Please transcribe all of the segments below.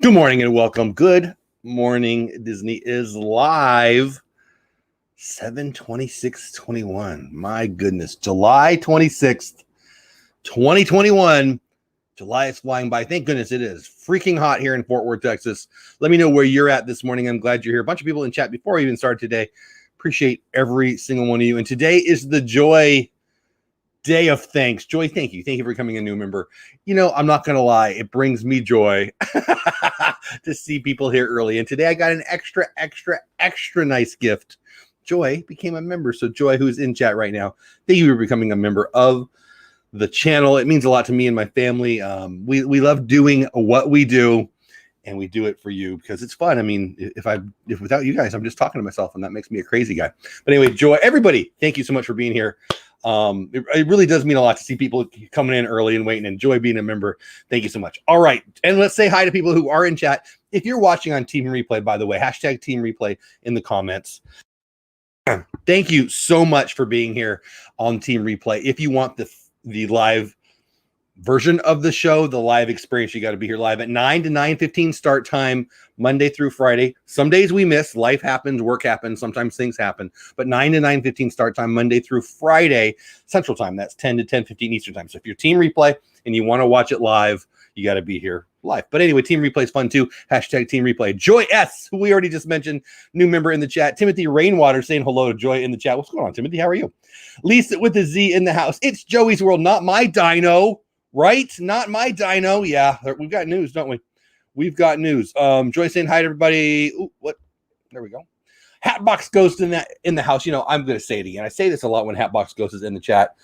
Good morning and welcome. Good morning. Disney is live 7/26/21. My goodness. July 26th, 2021. July is flying by. Thank goodness it is. Freaking hot here in Fort Worth, Texas. Let me know where you're at this morning. I'm glad you're here. A bunch of people in chat before we even started today. Appreciate every single one of you. And today is the Joy Day of Thanks. Joy, thank you. Thank you for becoming a new member. You know, I'm not going to lie. It brings me joy to see people here early. And today I got an extra nice gift. Joy became a member. So Joy, who's in chat right now, thank you for becoming a member of the channel. It means a lot to me and my family. We love doing what we do, and we do it for you because it's fun. I mean, if without you guys, I'm just talking to myself, and that makes me a crazy guy. But anyway, Joy, everybody, thank you so much for being here. It really does mean a lot to see people coming in early and waiting. Enjoy being a member. Thank you so much. All right. And let's say hi to people who are in chat. If you're watching on Team Replay, by the way, hashtag Team Replay in the comments. Thank you so much for being here on Team Replay. If you want the live version of the show, the live experience, you got to be here live at 9 to 9:15 start time, Monday through Friday. Some days we miss, life happens, work happens, sometimes things happen, but 9 to 9:15 start time, Monday through Friday Central Time. That's 10 to 10:15 Eastern Time. So if you're Team Replay and you want to watch it live, you got to be here live. But anyway, Team Replay is fun too. Hashtag Team Replay. Joy S, who we already just mentioned, new member in the chat. Timothy Rainwater saying hello to Joy in the chat. What's going on, Timothy? How are you? Lisa with the Z in the house. It's Joey's World, not my dino. Right? Not my dino. Yeah, we've got news, don't we? We've got news. Joy saying hi to everybody. Ooh, what? There we go. Hatbox Ghost in the house. You know, I'm going to say it again. I say this a lot when Hatbox Ghost is in the chat.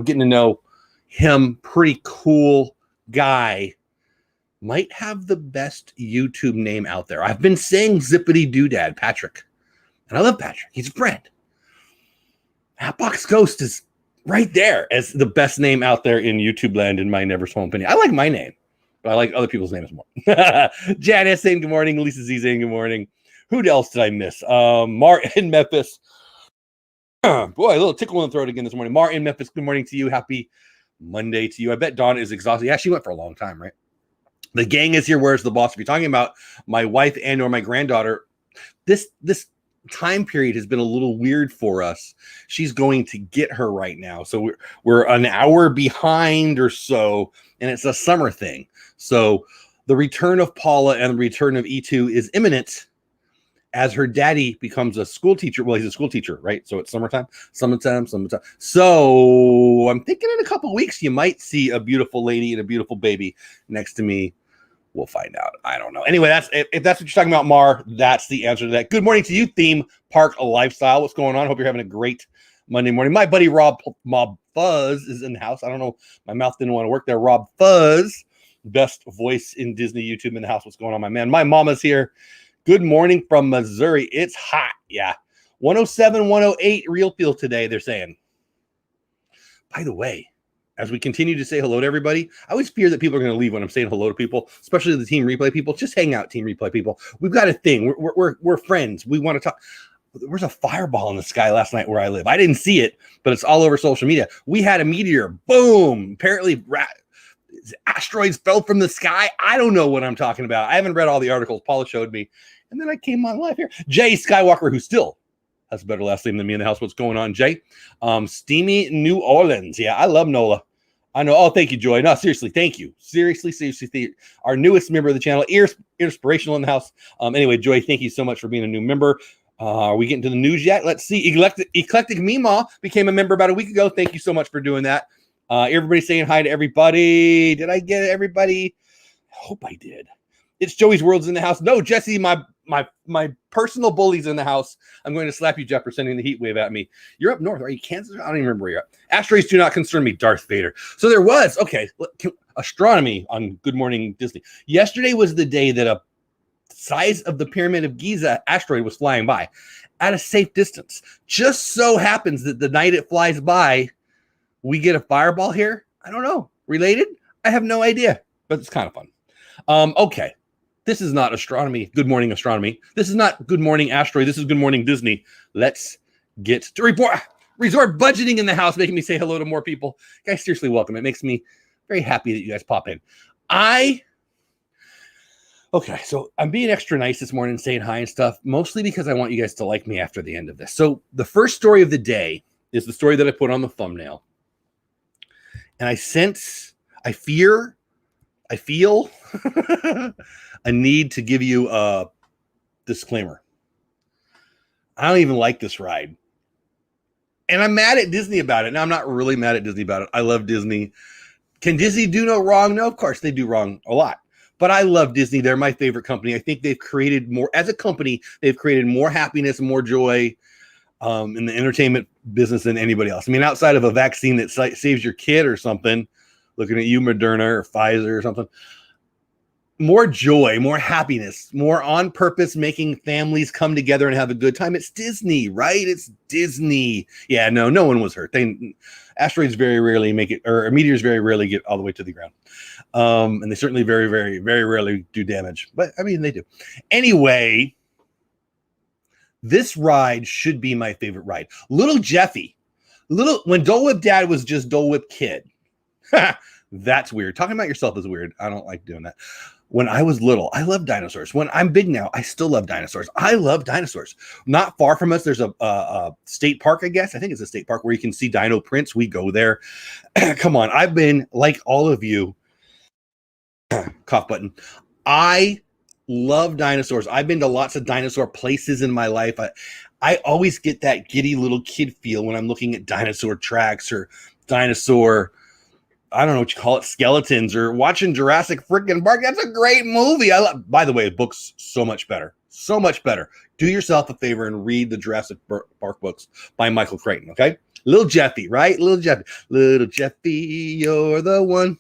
Getting to know him. Pretty cool guy. Might have the best YouTube name out there. I've been saying Zippity Doodad, Patrick. And I love Patrick. He's a friend. Hatbox Ghost is right there as the best name out there in YouTube land, in my never small opinion. I like my name, but I like other people's names more. Janice saying good morning. Lisa Z saying good morning. Who else did I miss? Mar in Memphis. Boy, a little tickle in the throat again this morning. Mar in Memphis, good morning to you. Happy Monday to you. I bet Dawn is exhausted. Yeah, she went for a long time, right? The gang is here. Where's the boss? If you're talking about my wife and or my granddaughter, this time period has been a little weird for us. She's going to get her right now, so we're an hour behind or so, and it's a summer thing. So the return of Paula and the return of E2 is imminent as her daddy becomes a school teacher. Well, he's a school teacher, right? So it's summertime. So I'm thinking in a couple of weeks you might see a beautiful lady and a beautiful baby next to me. We'll find out. I don't know. Anyway, if that's what you're talking about, Mar, that's the answer to that. Good morning to you, Theme Park Lifestyle. What's going on? Hope you're having a great Monday morning. My buddy Rob Fuzz is in the house. I don't know. My mouth didn't want to work there. Rob Fuzz, best voice in Disney YouTube in the house. What's going on, my man? My mama's here. Good morning from Missouri. It's hot. Yeah. 107, 108 real feel today, they're saying. By the way, as we continue to say hello to everybody, I always fear that people are going to leave when I'm saying hello to people, especially the Team Replay people. Just hang out, Team Replay people. We've got a thing. We're friends. We want to talk. There's a fireball in the sky last night where I live. I didn't see it, but it's all over social media. We had a meteor. Boom. Apparently, asteroids fell from the sky. I don't know what I'm talking about. I haven't read all the articles. Paula showed me. And then I came on live here. Jay Skywalker, who still has a better last name than me in the house. What's going on, Jay? Steamy New Orleans. Yeah, I love NOLA. I know. Oh, thank you, Joy. No, seriously, thank you. Seriously. Our newest member of the channel, Inspirational in the house. Anyway, Joy, thank you so much for being a new member. Are we getting to the news yet? Let's see. Eclectic Mima became a member about a week ago. Thank you so much for doing that. Everybody saying hi to everybody. Did I get everybody? I hope I did. It's Joey's World's in the house. No, Jesse, my personal bully's in the house. I'm going to slap you, Jeff, for sending the heat wave at me. You're up north. Are you Kansas? I don't even remember where you're at. Asteroids do not concern me, Darth Vader. So there was, okay, astronomy on Good Morning Disney. Yesterday was the day that a size of the Pyramid of Giza asteroid was flying by at a safe distance. Just so happens that the night it flies by, we get a fireball here. I don't know. Related? I have no idea, but it's kind of fun. Okay. This is not astronomy. Good morning, astronomy. This is not Good Morning Asteroid. This is Good Morning Disney. Let's get to report. Resort budgeting in the house, making me say hello to more people. Guys, seriously, welcome. It makes me very happy that you guys pop in. Okay, so I'm being extra nice this morning, saying hi and stuff, mostly because I want you guys to like me after the end of this. So the first story of the day is the story that I put on the thumbnail. And I feel a need to give you a disclaimer. I don't even like this ride. And I'm mad at Disney about it. Now, I'm not really mad at Disney about it. I love Disney. Can Disney do no wrong? No, of course they do wrong a lot. But I love Disney. They're my favorite company. I think they've created more, as a company, they've created more happiness and more joy in the entertainment business than anybody else. I mean, outside of a vaccine that saves your kid or something, looking at you, Moderna or Pfizer or something, more joy, more happiness, more on purpose, making families come together and have a good time. It's Disney, right? It's Disney. Yeah, no one was hurt. Asteroids very rarely make it, or meteors very rarely get all the way to the ground. And they certainly very, very, very rarely do damage. But I mean, they do. Anyway, this ride should be my favorite ride. Little Jeffy, when Dole Whip Dad was just Dole Whip Kid. That's weird. Talking about yourself is weird. I don't like doing that. When I was little, I loved dinosaurs. When I'm big now, I still love dinosaurs. I love dinosaurs. Not far from us, there's a state park, I guess. I think it's a state park where you can see dino prints. We go there. Come on. I've been, like all of you, cough button. I love dinosaurs. I've been to lots of dinosaur places in my life. I always get that giddy little kid feel when I'm looking at dinosaur tracks or dinosaur, I don't know what you call it, skeletons, or watching Jurassic freaking Park. That's a great movie. By the way, the book's so much better. So much better. Do yourself a favor and read the Jurassic Park books by Michael Crichton, okay? Little Jeffy, right? Little Jeffy, you're the one.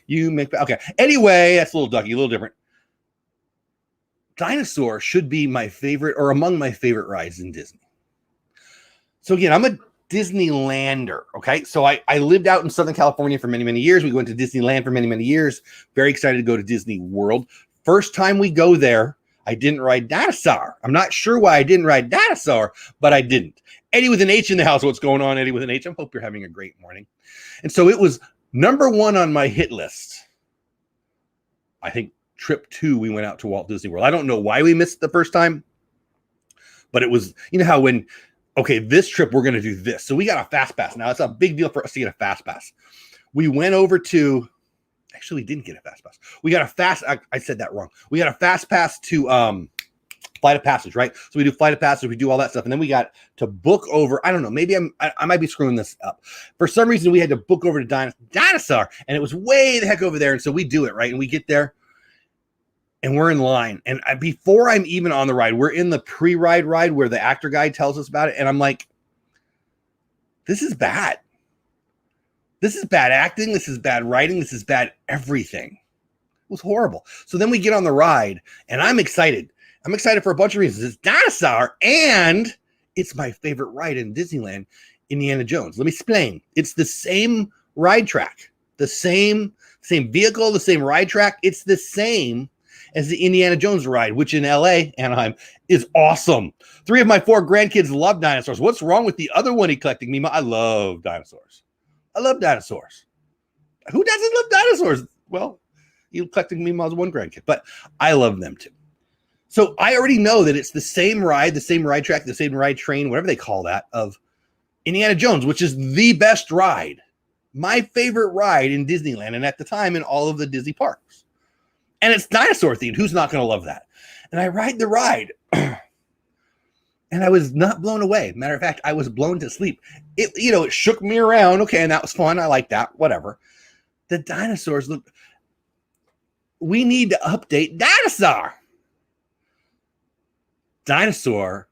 You make... Okay. Anyway, that's Little Ducky, a little different. Dinosaur should be my favorite, or among my favorite rides in Disney. So again, I'm a Disneylander. Okay. So I lived out in Southern California for many, many years. We went to Disneyland for many, many years. Very excited to go to Disney World. First time we go there, I didn't ride Dinosaur. I'm not sure why I didn't ride Dinosaur, but I didn't. Eddie with an H in the house. What's going on, Eddie with an H? I hope you're having a great morning. And so it was number one on my hit list. I think trip 2, we went out to Walt Disney World. I don't know why we missed it the first time, but it was, you know how when, okay, this trip, we're going to do this. So we got a fast pass. Now, it's a big deal for us to get a fast pass. We went over to, actually, we didn't get a fast pass. We got a fast, I said that wrong. We got a fast pass to Flight of Passage, right? So we do Flight of Passage, we do all that stuff. And then we got to book over, I don't know, maybe I might be screwing this up. For some reason, we had to book over to Dinosaur, and it was way the heck over there. And so we do it, right? And we get there. And we're in line. And before I'm even on the ride, we're in the pre-ride ride where the actor guy tells us about it. And I'm like, this is bad. This is bad acting. This is bad writing. This is bad everything. It was horrible. So then we get on the ride, and I'm excited. I'm excited for a bunch of reasons. It's Dinosaur, and it's my favorite ride in Disneyland, Indiana Jones. Let me explain. It's the same ride track, the same vehicle, the same ride track. It's the same as the Indiana Jones ride, which in LA, Anaheim, is awesome. 3 of my 4 grandkids love dinosaurs. What's wrong with the other one he collecting me? I love dinosaurs. I love dinosaurs. Who doesn't love dinosaurs? Well, you collecting Mima's one grandkid, but I love them too. So I already know that it's the same ride track, the same ride train, whatever they call that, of Indiana Jones, which is the best ride. My favorite ride in Disneyland, and at the time in all of the Disney parks. And it's dinosaur themed. Who's not going to love that? And I ride the ride. And I was not blown away. Matter of fact, I was blown to sleep. It shook me around. Okay, and that was fun. I like that. Whatever. The dinosaurs look. We need to update Dinosaur. Dinosaur.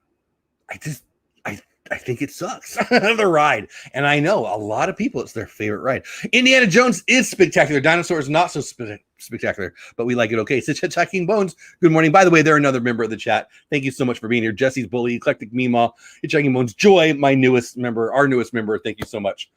I think it sucks. The ride. And I know a lot of people, it's their favorite ride. Indiana Jones is spectacular. Dinosaur is not so spectacular, but we like it okay. So Hitchhiking Bones, good morning. By the way, they're another member of the chat. Thank you so much for being here. Jesse's Bully, Eclectic Mima, Hitchhiking Bones, Joy, my newest member, our newest member. Thank you so much.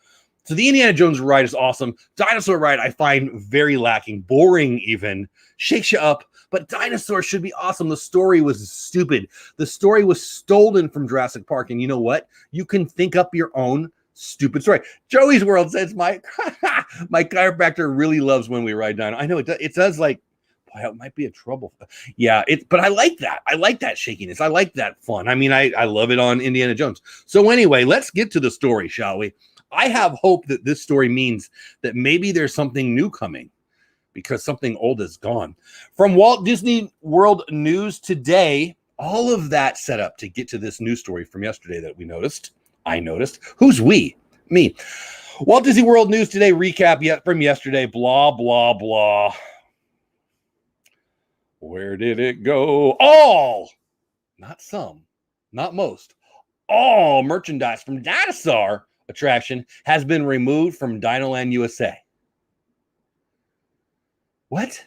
So the Indiana Jones ride is awesome. Dinosaur ride I find very lacking, boring even, shakes you up. But Dinosaur should be awesome. The story was stupid. The story was stolen from Jurassic Park. And you know what? You can think up your own stupid story. Joey's World says, my chiropractor really loves when we ride Dino. I know it does like Boy, it might be a trouble. Yeah, but I like that. I like that shakiness. I like that fun. I mean, I love it on Indiana Jones. So anyway, let's get to the story, shall we? I have hope that this story means that maybe there's something new coming because something old is gone. From Walt Disney World News Today, all of that set up to get to this news story from yesterday that we noticed. I noticed. Who's we? Me. Walt Disney World News Today recap from yesterday. Blah, blah, blah. Where did it go? All, not some, not most, all merchandise from Dinosaur attraction has been removed from Dinoland USA. What?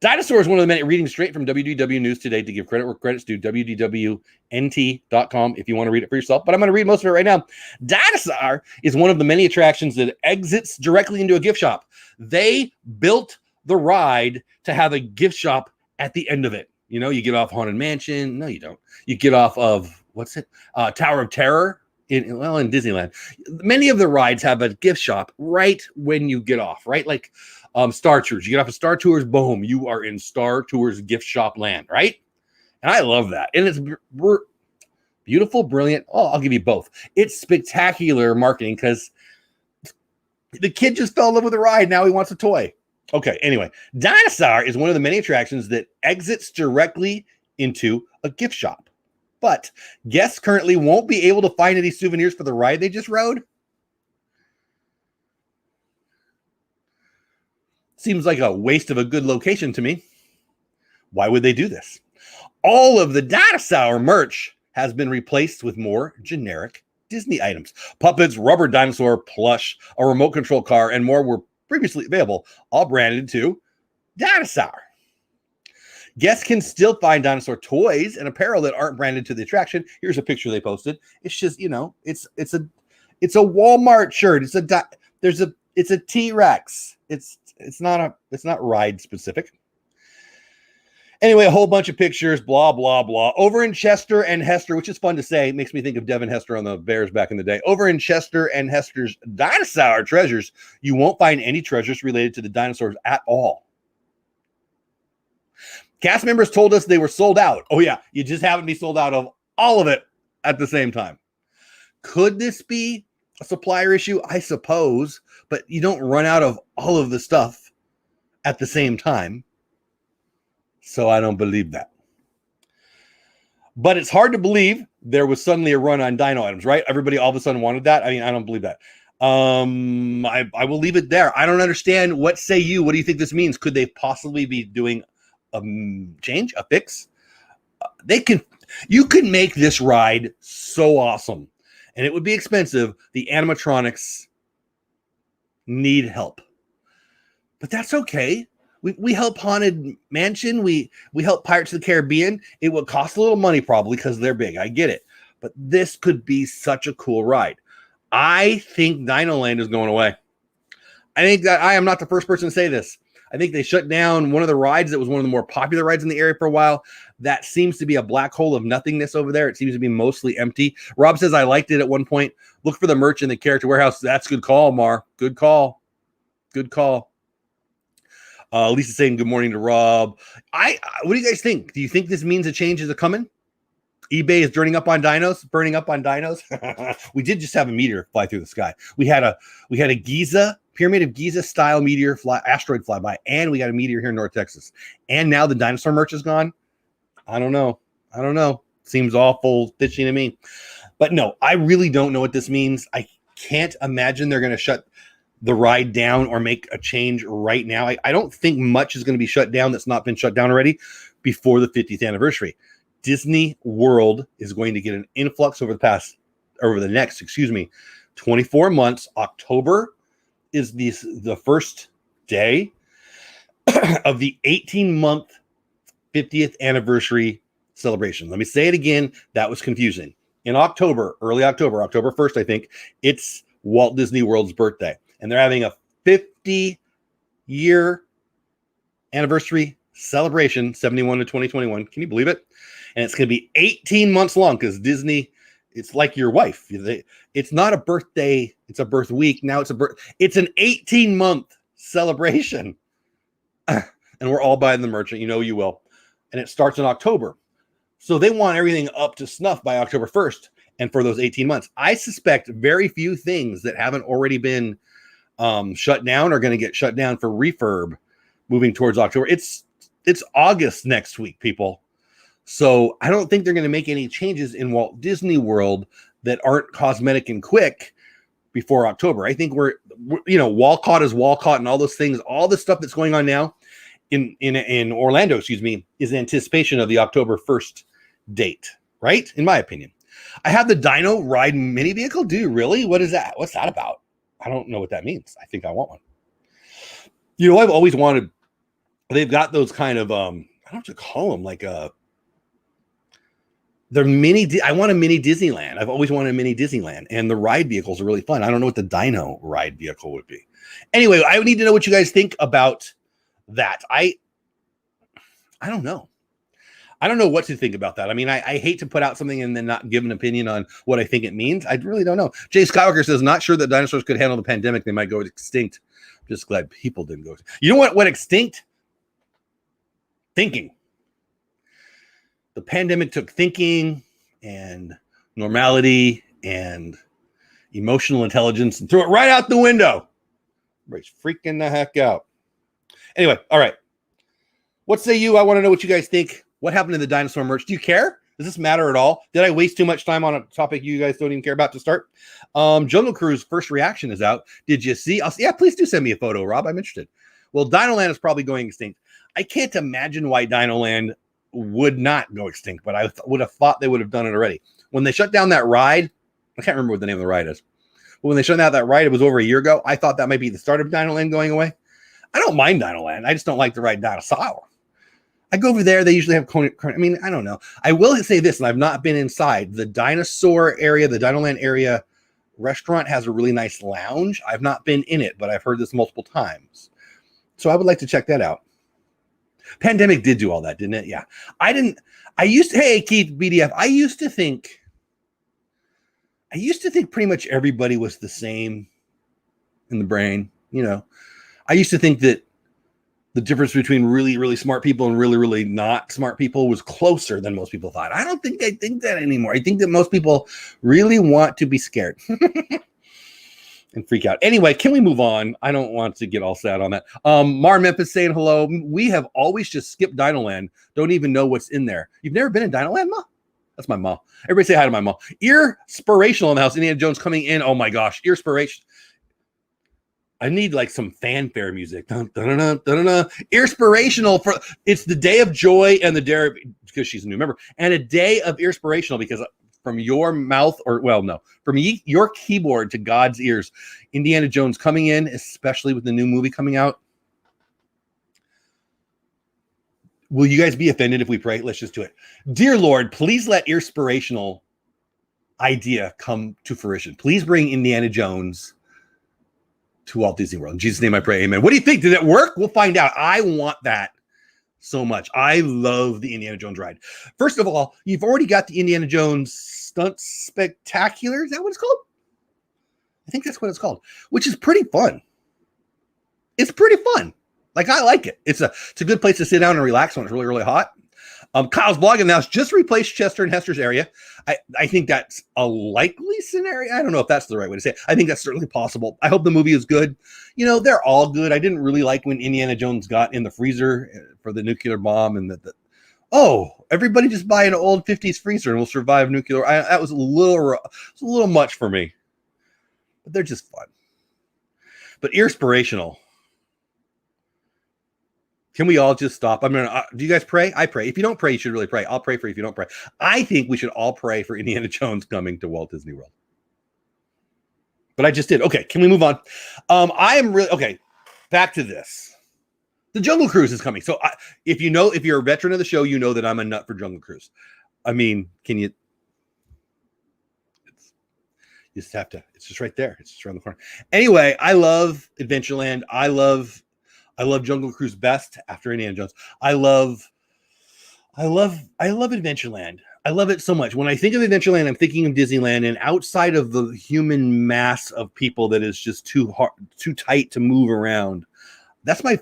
Dinosaur is one of the many, reading straight from WDW News Today to give credit where credit's due, wdwnt.com if you want to read it for yourself, but I'm going to read most of it right now. Dinosaur is one of the many attractions that exits directly into a gift shop. They built the ride to have a gift shop at the end of it. You know, you get off Haunted Mansion. No, you don't. You get off of, Tower of Terror in Disneyland. Many of the rides have a gift shop right when you get off, right? Like, Star Tours. You get off of Star Tours, boom, you are in Star Tours gift shop land, right? And I love that. And it's beautiful, brilliant. Oh, I'll give you both. It's spectacular marketing because the kid just fell in love with the ride. Now he wants a toy. Okay, anyway, Dinosaur is one of the many attractions that exits directly into a gift shop. But guests currently won't be able to find any souvenirs for the ride they just rode. Seems like a waste of a good location to me. Why would they do this? All of the Dinosaur merch has been replaced with more generic Disney items. Puppets, rubber dinosaur, plush, a remote control car, and more were previously available, all branded to Dinosaur. Guests can still find dinosaur toys and apparel that aren't branded to the attraction. Here's a picture they posted. It's just, you know, it's a Walmart shirt. It's a T-Rex. It's not ride specific. Anyway, a whole bunch of pictures, blah, blah, blah. Over in Chester and Hester, which is fun to say, makes me think of Devin Hester on the Bears back in the day. Over in Chester and Hester's Dinosaur Treasures, you won't find any treasures related to the dinosaurs at all. Cast members told us they were sold out. Oh yeah, you just happen to be sold out of all of it at the same time. Could this be a supplier issue? I suppose, but you don't run out of all of the stuff at the same time. So I don't believe that. But it's hard to believe there was suddenly a run on dino items, right? Everybody all of a sudden wanted that. I mean, I don't believe that. I will leave it there. I don't understand. What say you? What do you think this means? Could they possibly be doing a change, a fix? You can make this ride so awesome, and it would be expensive. The animatronics need help, but that's okay. We help Haunted Mansion. We help Pirates of the Caribbean. It will cost a little money probably because they're big. I get it, but this could be such a cool ride. I think Dinoland is going away. I think that I am not the first person to say this. I think they shut down one of the rides that was one of the more popular rides in the area for a while. That seems to be a black hole of nothingness over there. It seems to be mostly empty. Rob says, I liked it at one point. Look for the merch in the character warehouse. That's good call, Mar. Good call. Good call. Lisa's saying good morning to Rob. What do you guys think? Do you think this means a change is coming? eBay is burning up on dinos. We did just have a meteor fly through the sky. We had a Giza, Pyramid of Giza style asteroid fly by, and we got a meteor here in North Texas. And now the dinosaur merch is gone. I don't know. Seems awful fishy to me. But no, I really don't know what this means. I can't imagine they're going to shut the ride down or make a change right now. I don't think much is going to be shut down that's not been shut down already before the 50th anniversary. Disney World is going to get an influx over the next 24 months. October is the first day of the 18-month 50th anniversary celebration. Let me say it again. That was confusing. In October, early October, October 1st, I think, it's Walt Disney World's birthday. And they're having a 50-year anniversary celebration, 71 to 2021. Can you believe it? And it's going to be 18 months long because Disney It's like your wife. It's not a birthday. It's a birth week. Now it's an 18-month celebration. And we're all buying the merch. You know you will. And it starts in October. So they want everything up to snuff by October 1st. And for those 18 months, I suspect very few things that haven't already been shut down are going to get shut down for refurb moving towards October. It's August next week, people. So I don't think they're going to make any changes in Walt Disney World that aren't cosmetic and quick before October. I think we're Walcott is Walcott and all those things, all the stuff that's going on now in Orlando, is anticipation of the October 1st date, right? In my opinion. I have the Dino Ride mini vehicle. Do you really? What is that? What's that about? I don't know what that means. I think I want one. I've always wanted, they've got those kind of, I don't know what to call them, like they're I want a mini Disneyland. I've always wanted a mini Disneyland, and the ride vehicles are really fun. I don't know what the Dino Ride vehicle would be. Anyway, I need to know what you guys think about that. I don't know. I don't know what to think about that. I mean, I hate to put out something and then not give an opinion on what I think it means. I really don't know. Jay Skywalker says, not sure that dinosaurs could handle the pandemic. They might go extinct. I'm just glad people didn't go. You know what went extinct? Thinking. The pandemic took thinking and normality and emotional intelligence and threw it right out the window. Everybody's freaking the heck out. Anyway, all right. What say you? I want to know what you guys think. What happened to the dinosaur merch? Do you care? Does this matter at all? Did I waste too much time on a topic you guys don't even care about to start? Jungle Cruise first reaction is out. Did you see? Yeah, please do send me a photo, Rob. I'm interested. Well, Dinoland is probably going extinct. I can't imagine why Dinoland would not go extinct, but I would have thought they would have done it already. When they shut down that ride, I can't remember what the name of the ride is. But when they shut down that ride, it was over a year ago. I thought that might be the start of Dinoland going away. I don't mind Dinoland. I just don't like the ride Dinosaur. I go over there. They usually have I mean, I don't know. I will say this, and I've not been inside. The Dinosaur area, the Dinoland area restaurant has a really nice lounge. I've not been in it, but I've heard this multiple times. So I would like to check that out. Pandemic did do all that, didn't it? Yeah. Hey, Keith BDF, I used to think pretty much everybody was the same in the brain. I used to think that the difference between really, really smart people and really, really not smart people was closer than most people thought. I don't think I think that anymore. I think that most people really want to be scared and freak out. Anyway, can we move on? I don't want to get all sad on that. Mar Memphis saying hello. We have always just skipped Dinoland. Don't even know what's in there. You've never been in Dinoland, Ma? That's my ma. Everybody say hi to my ma. Earspirational in the house. Indiana Jones coming in. Oh my gosh. Earspiration. I need like some fanfare music. Dun, dun, dun, dun, dun, dun. Earspirational for it's the day of joy and the day because she's a new member and a day of earspirational because from your mouth from your keyboard to God's ears, Indiana Jones coming in, especially with the new movie coming out. Will you guys be offended if we pray? Let's just do it. Dear Lord, please let earspirational idea come to fruition. Please bring Indiana Jones to Walt Disney World. In Jesus' name I pray, amen. What do you think? Did it work? We'll find out. I want that so much. I love the Indiana Jones ride. First of all, you've already got the Indiana Jones Stunt Spectacular. Is that what it's called? I think that's what it's called, which is pretty fun. It's pretty fun. Like, I like it. It's a good place to sit down and relax when it's really, really hot. Kyle's blogging now. Just replaced Chester and Hester's area. I think that's a likely scenario. I don't know if that's the right way to say it. I think that's certainly possible. I hope the movie is good. They're all good. I didn't really like when Indiana Jones got in the freezer for the nuclear bomb and everybody just buy an old 50s freezer and we'll survive nuclear. That was a little much for me, but they're just fun. But earspirational. Can we all just stop? Do you guys pray? I pray. If you don't pray, you should really pray. I'll pray for you if you don't pray. I think we should all pray for Indiana Jones coming to Walt Disney World. But I just did. Okay, can we move on? Okay, back to this. The Jungle Cruise is coming. So if you're a veteran of the show, you know that I'm a nut for Jungle Cruise. I mean, you just have to, it's just right there. It's just around the corner. Anyway, I love Adventureland. I love Jungle Cruise best after Indiana Jones. I love Adventureland. I love it so much. When I think of Adventureland, I'm thinking of Disneyland, and outside of the human mass of people that is just too tight to move around. That's my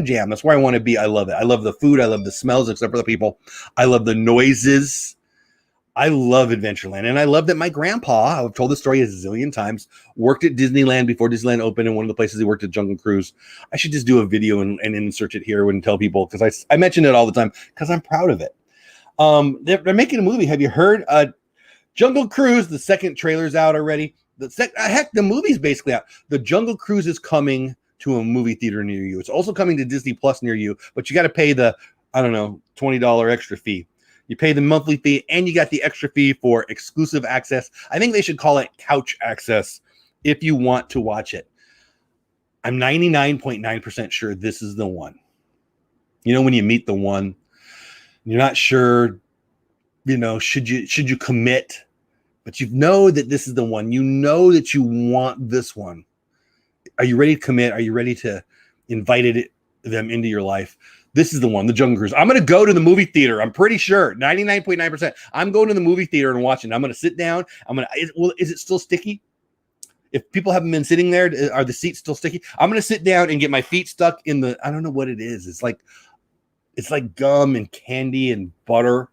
jam. That's where I want to be. I love it. I love the food. I love the smells, except for the people. I love the noises. I love Adventureland. And I love that my grandpa, I've told this story a zillion times, worked at Disneyland before Disneyland opened. And one of the places he worked at Jungle Cruise. I should just do a video and insert it here and tell people, because I mention it all the time because I'm proud of it. They're making a movie. Have you heard? Jungle Cruise, the second trailer's out already. Heck, the movie's basically out. The Jungle Cruise is coming to a movie theater near you. It's also coming to Disney Plus near you, but you got to pay the, I don't know, $20 extra fee. You pay the monthly fee, and you got the extra fee for exclusive access. I think they should call it couch access if you want to watch it. I'm 99.9% sure this is the one. You know, when you meet the one, you're not sure, you know, should you commit, but you know that this is the one. You know that you want this one. Are you ready to commit? Are you ready to invite them into your life? This is the one, the Jungle Cruise. I'm going to go to the movie theater. I'm pretty sure, 99.9%. I'm going to the movie theater and watching. I'm going to sit down. Is it still sticky? If people haven't been sitting there, are the seats still sticky? I'm going to sit down and get my feet stuck in the, I don't know what it is. It's like gum and candy and butter.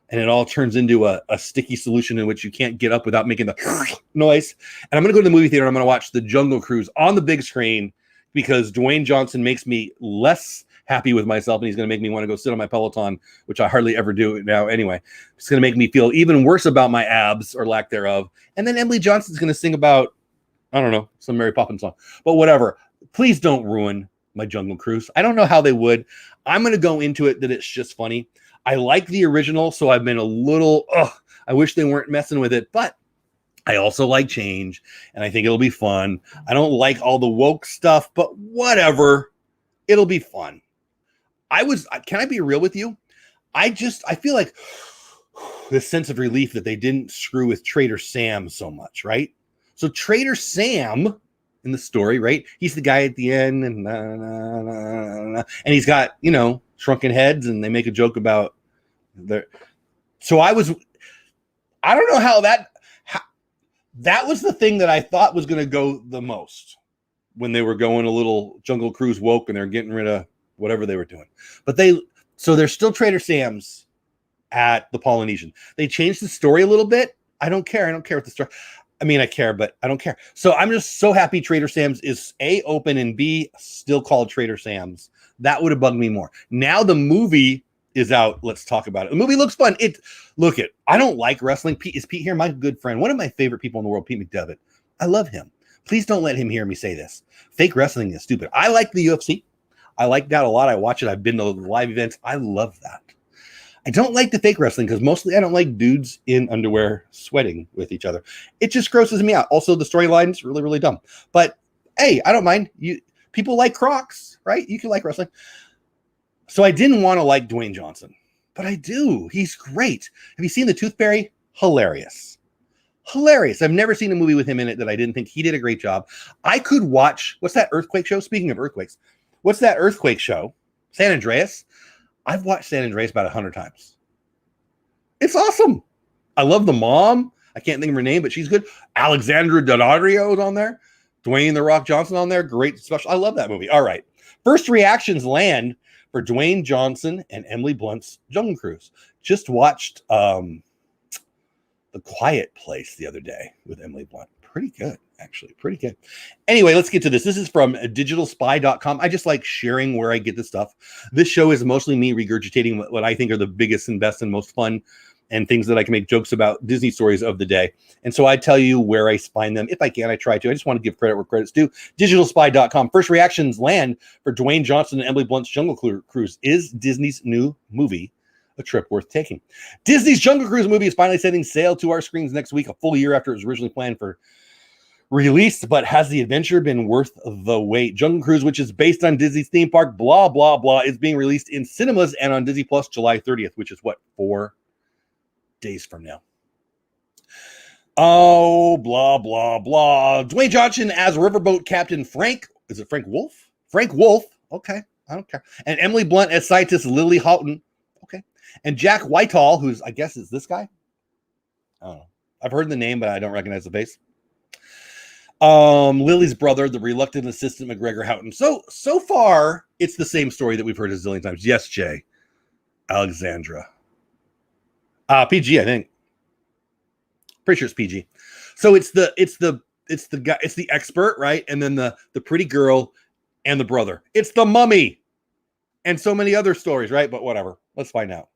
And it all turns into a sticky solution in which you can't get up without making the noise. And I'm going to go to the movie theater. And I'm going to watch the Jungle Cruise on the big screen because Dwayne Johnson makes me less happy with myself. And he's going to make me want to go sit on my Peloton, which I hardly ever do now anyway. It's going to make me feel even worse about my abs or lack thereof. And then Emily Johnson's going to sing about, I don't know, some Mary Poppins song. But whatever. Please don't ruin my Jungle Cruise. I don't know how they would. I'm going to go into it that it's just funny. I like the original, so I've been a little, I wish they weren't messing with it, but I also like change, and I think it'll be fun. I don't like all the woke stuff, but whatever. It'll be fun. Can I be real with you? I feel like this sense of relief that they didn't screw with Trader Sam so much, right? So Trader Sam in the story, right? He's the guy at the end, and and he's got, you know, shrunken heads, and they make a joke about so I don't know how that was the thing that I thought was going to go the most when they were going a little Jungle Cruise woke and they're getting rid of whatever they were doing. But they're still Trader Sam's at the Polynesian. They changed the story a little bit. I don't care. I don't care what the story. I mean, I care, but I don't care. So I'm just so happy Trader Sam's is A, open, and B, still called Trader Sam's. That would have bugged me more. Now the movie is out. Let's talk about it. The movie looks fun. I don't like wrestling. Is Pete here? My good friend, one of my favorite people in the world, Pete McDevitt. I love him. Please don't let him hear me say this. Fake wrestling is stupid. I like the UFC. I like that a lot. I watch it. I've been to live events. I love that. I don't like the fake wrestling because mostly I don't like dudes in underwear sweating with each other. It just grosses me out. Also, the storyline's really, really dumb. But hey, I don't mind. People like Crocs, right? You can like wrestling. So I didn't want to like Dwayne Johnson, but I do. He's great. Have you seen The Tooth Fairy? Hilarious. Hilarious. I've never seen a movie with him in it that I didn't think he did a great job. I could watch, what's that earthquake show? Speaking of earthquakes, what's that earthquake show? San Andreas? I've watched San Andreas about 100 times. It's awesome. I love the mom. I can't think of her name, but she's good. Alexandra Daddario is on there. Dwayne The Rock Johnson on there. Great special. I love that movie. All right. First reactions land for Dwayne Johnson and Emily Blunt's Jungle Cruise. Just watched The Quiet Place the other day with Emily Blunt. Pretty good, actually. Pretty good. Anyway, let's get to this. This is from digitalspy.com. I just like sharing where I get this stuff. This show is mostly me regurgitating what I think are the biggest and best and most fun and things that I can make jokes about Disney stories of the day. And so I tell you where I find them. If I can, I try to. I just want to give credit where credit's due. Digitalspy.com. First reactions land for Dwayne Johnson and Emily Blunt's Jungle Cruise. Is Disney's new movie a trip worth taking? Disney's Jungle Cruise movie is finally setting sail to our screens next week, a full year after it was originally planned for release. But has the adventure been worth the wait? Jungle Cruise, which is based on Disney's theme park, blah, blah, blah, is being released in cinemas and on Disney Plus July 30th, which is what, 4 days from now. Oh, blah, blah, blah. Dwayne Johnson as riverboat captain Frank. Is it Frank Wolf? Frank Wolf. Okay, I don't care. And Emily Blunt as scientist Lily Houghton. Okay. And Jack Whitehall, who's, I guess, is this guy? I don't know. I've heard the name, but I don't recognize the face. Lily's brother, the reluctant assistant McGregor Houghton. So far, it's the same story that we've heard a zillion times. Yes, Jay. Alexandra. PG, I think. Pretty sure it's PG. So it's the guy, it's the expert, right? And then the pretty girl and the brother. It's the mummy. And so many other stories, right? But whatever. Let's find out.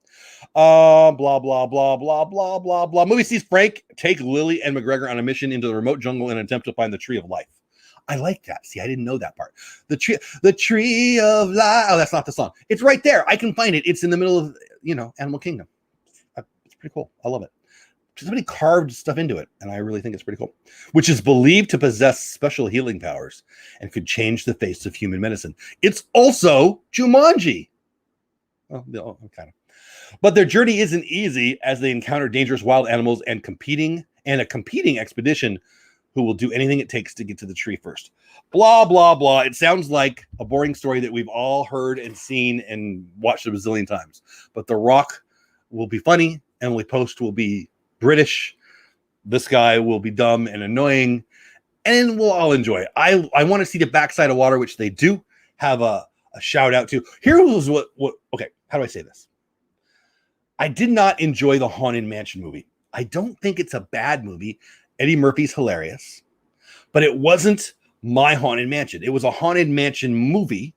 Blah, blah, blah, blah, blah, blah, blah. Movie sees Frank take Lily and McGregor on a mission into the remote jungle in an attempt to find the tree of life. I like that. See, I didn't know that part. The tree of life. Oh, that's not the song. It's right there. I can find it. It's in the middle of, Animal Kingdom. It's pretty cool. I love it. Somebody carved stuff into it, and I really think it's pretty cool. Which is believed to possess special healing powers and could change the face of human medicine. It's also Jumanji. Oh, kind of. But their journey isn't easy as they encounter dangerous wild animals and a competing expedition who will do anything it takes to get to the tree first. Blah, blah, blah. It sounds like a boring story that we've all heard and seen and watched a bazillion times. But The Rock will be funny. Emily Post will be British. This guy will be dumb and annoying, and we'll all enjoy it. I want to see the backside of water, which they do have a shout out to. Here was what okay, how do I say this? I did not enjoy the Haunted Mansion movie. I don't think it's a bad movie. Eddie Murphy's hilarious, but it wasn't my Haunted Mansion. It was a Haunted Mansion movie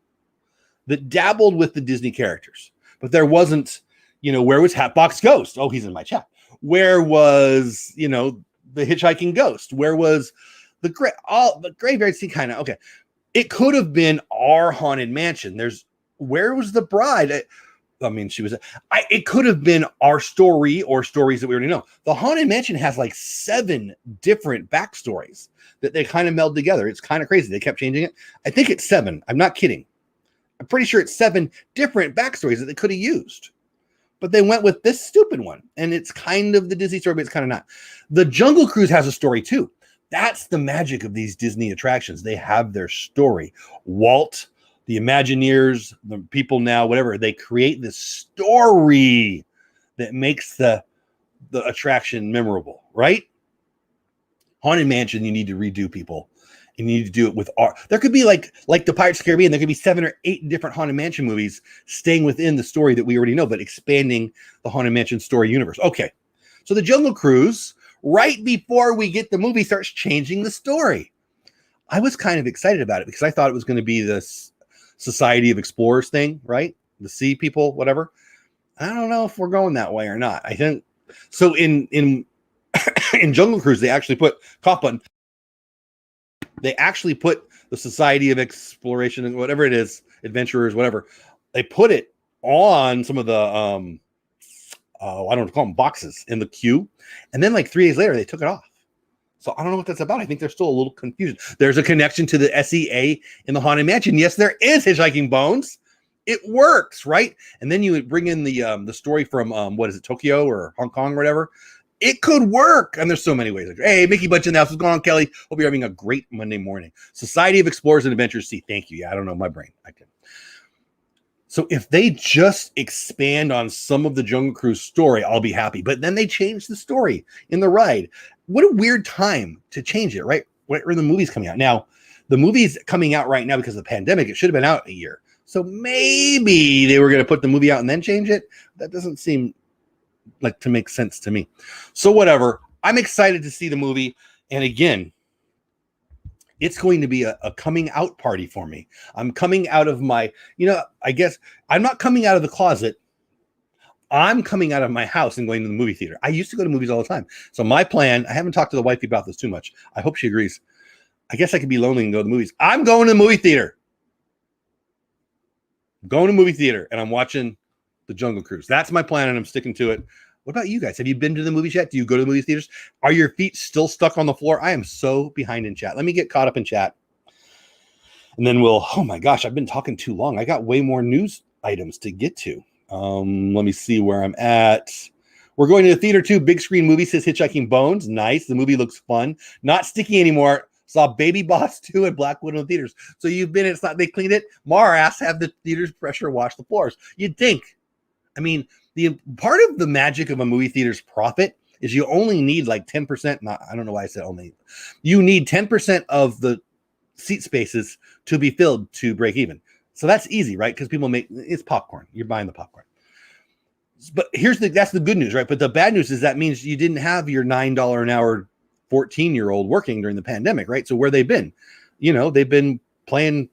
that dabbled with the Disney characters, but there wasn't, where was Hatbox Ghost? Oh, he's in my chat. Where was, the hitchhiking ghost? Where was the graveyard scene? Kind of okay. It could have been our Haunted Mansion. Where was the bride? She was. It could have been our story or stories that we already know. The Haunted Mansion has like 7 different backstories that they kind of meld together. It's kind of crazy. They kept changing it. I think it's 7. I'm not kidding. I'm pretty sure it's 7 different backstories that they could have used. But they went with this stupid one. And it's kind of the Disney story, but it's kind of not. The Jungle Cruise has a story too. That's the magic of these Disney attractions. They have their story. Walt, the Imagineers, the people now, whatever, they create this story that makes the attraction memorable, right? Haunted Mansion, you need to redo, people. And you need to do it with art. There could be like the Pirates of the Caribbean, there could be 7 or 8 different Haunted Mansion movies staying within the story that we already know, but expanding the Haunted Mansion story universe. Okay. So the Jungle Cruise, right before we get the movie, starts changing the story. I was kind of excited about it because I thought it was going to be this Society of Explorers thing, right? The sea people, whatever. I don't know if we're going that way or not. I think so. In Jungle Cruise, they actually put cough button. They actually put the Society of Exploration and whatever it is, adventurers, whatever. They put it on some of the I don't know, call them boxes in the queue, and then like 3 days later they took it off. So I don't know what that's about. I think there's still a little confusion. There's a connection to the SEA in the Haunted Mansion. Yes, there is Hitchhiking Bones. It works, right? And then you bring in the story from what is it, Tokyo or Hong Kong or whatever. It could work. And there's so many ways. Hey, Mickey Bunch in the house. What's going on, Kelly? Hope you're having a great Monday morning. Society of Explorers and Adventurers. See, thank you. Yeah, I don't know my brain. I can. So if they just expand on some of the Jungle Cruise story, I'll be happy. But then they change the story in the ride. What a weird time to change it, right? Where the movie's coming out. Now, the movie's coming out right now because of the pandemic. It should have been out a year. So maybe they were going to put the movie out and then change it. That doesn't seem like to make sense to me. So whatever. I'm excited to see the movie. And again, it's going to be a coming out party for me. I'm coming out of my, I guess I'm not coming out of the closet. I'm coming out of my house and going to the movie theater. I used to go to movies all the time. So my plan, I haven't talked to the wifey about this too much. I hope she agrees. I guess I could be lonely and go to the movies. I'm going to the movie theater. I'm going to the movie theater and I'm watching the Jungle Cruise. That's my plan and I'm sticking to it. What about you guys? Have you been to the movies yet? Do you go to the movie theaters? Are your feet still stuck on the floor? I am so behind in chat. Let me get caught up in chat. And then oh my gosh, I've been talking too long. I got way more news items to get to. Let me see where I'm at. We're going to the theater too. Big screen movie, says Hitchhiking Bones. Nice. The movie looks fun. Not sticky anymore. Saw Baby Boss 2 at Black Widow theaters. So you've been, it's not, they cleaned it. Mar ass have the theaters pressure wash the floors. You'd think. I mean, the part of the magic of a movie theater's profit is you only need like 10%. I don't know why I said only. You need 10% of the seat spaces to be filled to break even. So that's easy, right? Because people it's popcorn. You're buying the popcorn. But that's the good news, right? But the bad news is that means you didn't have your $9 an hour 14-year-old working during the pandemic, right? So where they've been, they've been playing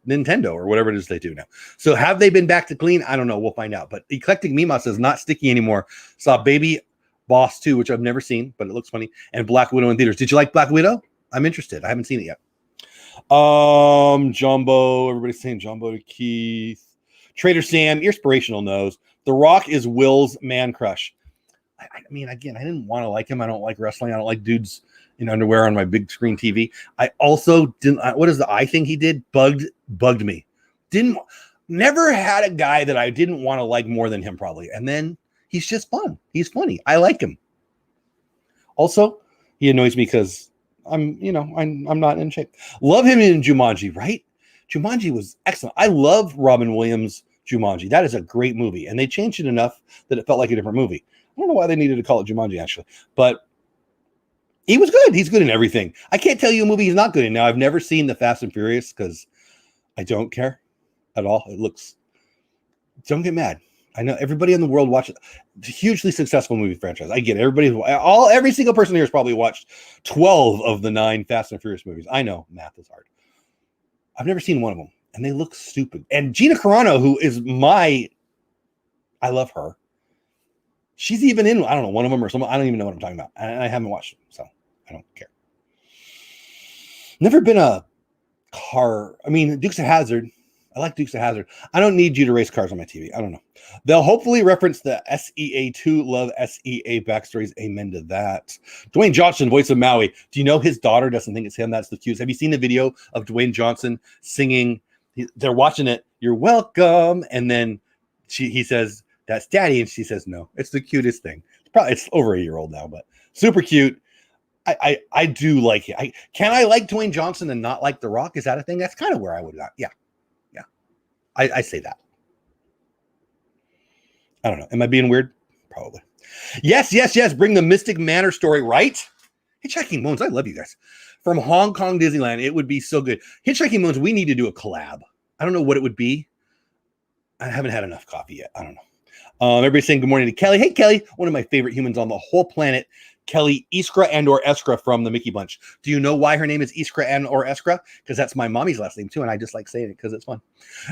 Nintendo or whatever it is they do now. So have they been back to clean? I don't know. We'll find out. But Eclectic Mima says not sticky anymore. Saw Baby Boss 2, which I've never seen, but it looks funny. And Black Widow in theaters. Did you like Black Widow? I'm interested. I haven't seen it yet. Jumbo. Everybody's saying Jumbo to Keith. Trader Sam, inspirational knows. The Rock is Will's man crush. I mean, again, I didn't want to like him. I don't like wrestling. I don't like dudes in underwear on my big screen TV. I also didn't. What is the eye thing he did? Bugged me. Never had a guy that I didn't want to like more than him, probably. And then he's just fun. He's funny. I like him. Also, he annoys me because I'm not in shape. Love him in Jumanji, right? Jumanji was excellent. I love Robin Williams' Jumanji. That is a great movie. And they changed it enough that it felt like a different movie. I don't know why they needed to call it Jumanji, actually. But he was good. He's good in everything. I can't tell you a movie he's not good in. Now, I've never seen The Fast and Furious because I don't care at all. Don't get mad. I know everybody in the world watches. It's a hugely successful movie franchise. I get it. Every single person here has probably watched 12 of the 9 Fast and Furious movies. I know math is hard. I've never seen one of them, and they look stupid. And Gina Carano, who is I love her. She's even in, I don't know, one of them or something. I don't even know what I'm talking about. And I haven't watched them, so I don't care. Never been a car. I mean, Dukes of Hazzard. I like Dukes of Hazzard. I don't need you to race cars on my TV. I don't know. They'll hopefully reference the SEA2. Love SEA backstories. Amen to that. Dwayne Johnson, voice of Maui. Do you know his daughter doesn't think it's him? That's the cutest. Have you seen the video of Dwayne Johnson singing? They're watching it. You're welcome. And then he says, that's daddy. And she says, no. It's the cutest thing. It's over a year old now, but super cute. I do like it. Can I like Dwayne Johnson and not like The Rock? Is that a thing? That's kind of where I would not. Yeah. I say that. I don't know. Am I being weird? Probably. Yes. Bring the Mystic Manor story, right? Hitchhiking Moons. I love you guys. From Hong Kong Disneyland. It would be so good. Hitchhiking Moons, we need to do a collab. I don't know what it would be. I haven't had enough coffee yet. I don't know. Everybody's saying good morning to Kelly. Hey, Kelly. One of my favorite humans on the whole planet. Kelly Iskra and or Eskra from the Mickey Bunch. Do you know why her name is Iskra and or Eskra? Because that's my mommy's last name too, and I just like saying it because it's fun.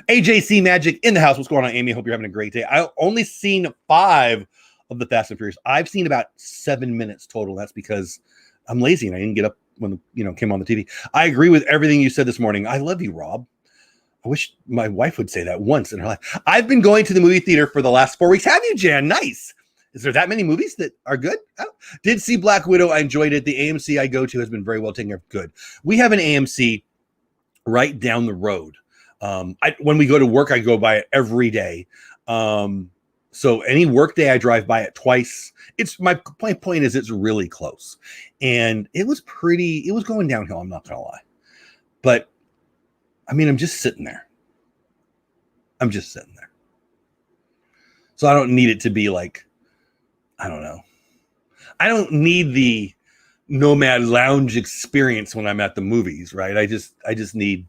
AJC Magic in the house. What's going on, Amy? Hope you're having a great day. I've only seen 5 of the Fast and Furious. I've seen about 7 minutes total. That's because I'm lazy and I didn't get up when came on the TV. I agree with everything you said this morning. I love you, Rob. I wish my wife would say that once in her life. I've been going to the movie theater for the last 4 weeks. Have you, Jan? Nice. Is there that many movies that are good? Oh, did see Black Widow. I enjoyed it. The AMC I go to has been very well taken care of. Good. We have an AMC right down the road. When we go to work, I go by it every day. So any work day, I drive by it twice. My point is it's really close. And it was going downhill. I'm not going to lie. But I mean, I'm just sitting there. So I don't need it to be like, I don't know. I don't need the Nomad Lounge experience when I'm at the movies, right? I just need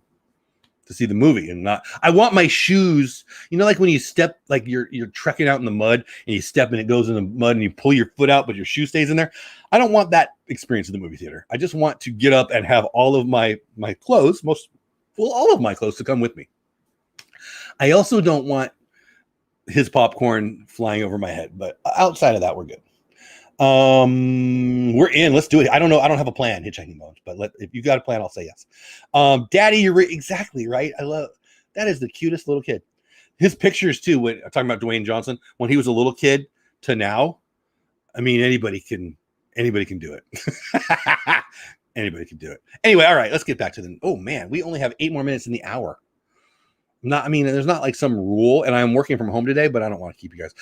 to see the movie and not. I want my shoes. Like when you step, like you're trekking out in the mud and you step and it goes in the mud and you pull your foot out, but your shoe stays in there. I don't want that experience in the movie theater. I just want to get up and have all of my clothes, all of my clothes to come with me. I also don't want his popcorn flying over my head, but outside of that, we're good. We're in. Let's do it. I don't know. I don't have a plan, Hitchhiking Bones, but if you got a plan, I'll say yes. Daddy, you're exactly right. I love that. Is the cutest little kid. His pictures too. When I'm talking about Dwayne Johnson, when he was a little kid to now, I mean, anybody can do it. Anybody can do it. Anyway, all right. Let's get back to the. Oh man, we only have 8 more minutes in the hour. There's not like some rule, and I'm working from home today, but I don't want to keep you guys.